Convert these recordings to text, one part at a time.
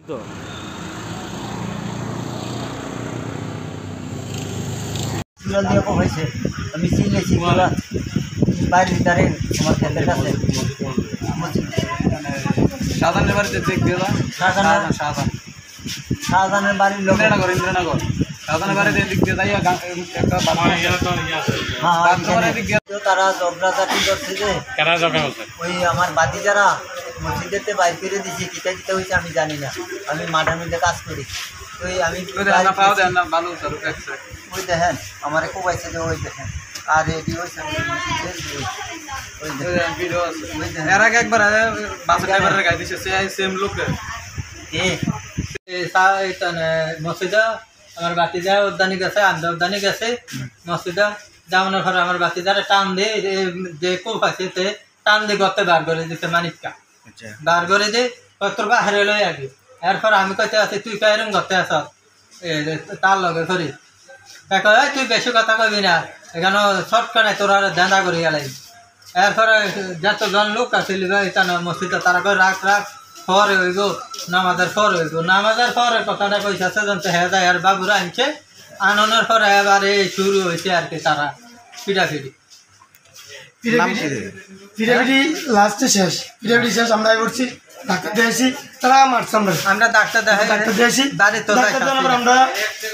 তো হয়েছে আমি চিনেছি বাড়ির ভিতরে আমার ক্ষেতের কাছে শাহজাহানের বাড়িতে চেক দিয়ে দাও। শাহজাহানের বাড়ির লোক ইন্দ্রনগর শাহজাহানের বাড়িতে দিক দিয়ে যাই একটা তারা ঝগড়াঝাটি করছে যে ওই আমার বাতি যারা মসজিদেতে বাইর করে দিয়েছে কিতা কিতা হয়েছে আমি জানি না। আমি মাঠের মধ্যে কাজ করি ওই আমি ওই দেখেন আমার খুব আছে যে ওই দেখেন আর এটি হয়েছে এর আগে একবার বাস ড্রাইভারের গাড়ি দিছে সেম লোক মসজিদা আমার বাতিজা উদ্যানি গেছে আন্দা উদ্যানি গেছে মসজিদা যাওয়ানোর পর আমার বাতিজারে টান দিয়ে যে কূপ আছে সে টান দিয়ে গর্তে বার করে দিতে মানিকটা বার করে দিয়ে তোর বাহারে লই আগে এরপর আমি কইতে আছি তুই কাইরম গর্তে আস তার লগে করি দেখো তুই বেশি কথা কবি না এখানে শর্টকাটে তোরা দান্দা করি গেলাই এরপরে যতজন লোক আছিল মসজিদে তারা কই রাখ রাখ পরে হইব নামাজের পর হইব নামাজের পরে কথাটা কইছে জানতে হ্যাঁ যায় আর বাবুরা আনছে আনন্দের পরে এবারে শুরু হয়েছে আর কি তারা পিটাপিটি পিটাপিটি লাস্টে শেষ পিটাপিটি শেষ আমরা করছি ডাক্তার দিয়েছি তারা মারছে আমরা ডাক্তার দিয়েছি আমরা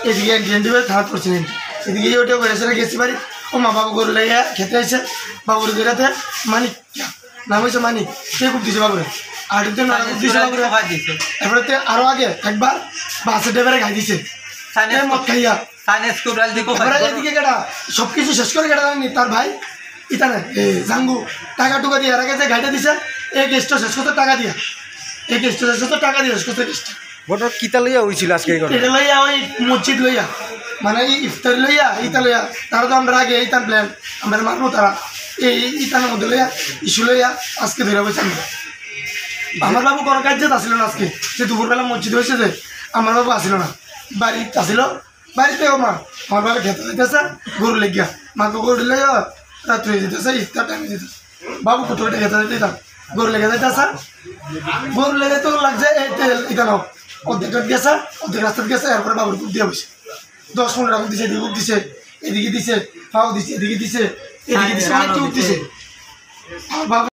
এদিকে ডিএনডিবে থানা করছিলেন এদিকে ওটা বেড়েছে গেছি বাড়ি ও মা বাবু গরু লাইয়া খেতে আসছে বাবুর গেরাতে মানিক নাম হয়েছে মানিক সে খুব দিছে বাবুরে আর এরপরে আরো আগে একবার বাসের ড্রাইভারে গাই দিছে মদ খাইয়া এদিকে কেটা সবকিছু শেষ করে কেটা জানি তার ভাই ইতানে জাঙ্গু টাকা টুকা দিয়ে এর আগে যে গাড়িটা দিছে এই গেস্টটা শেষ করতে টাকা দিয়া এই গেস্টটা শেষ করতে টাকা দিয়ে শেষ করতে গেস্টটা ভোটার কিতা লইয়া হয়েছিল আজকে এটা লইয়া ওই মসজিদ লইয়া মানে ইফতারি লইয়া ইতা লইয়া তারা তো আমরা আগে এইতার প্ল্যান আমরা মারবো তারা এই ইতানের মধ্যে লইয়া ইস্যু লইয়া আজকে ধরে বলছে আমরা আমার বাবু কোনো কাজ আসছিল না আজকে সে দুপুরবেলা মসজিদ হয়েছে যে আমার বাবু আসিল না বাড়িতে আসিল বাড়িতে ও মা আমার বাবা খেতে যেতেছে গরু লেগিয়া মাকে গরু লেগে রাত্রে যেতেছে ইফতার টাইমে যেতেছে বাবু কোথাও খেতে যেতাম গরু লেগে যেতেছে গরু লেগে তো লাগছে এই তেল ইতানো অর্ধেক গেছে অর্ধেক রাস্তায় গেছে এরপরে বাবুর কুপ দিয়ে বসে 10-15 টাকা দিছে এদিকে দিছে এদিকে দিছে পাও দিছে এদিকে দিছে এদিকে দিছে অনেক দিছে আর বাবা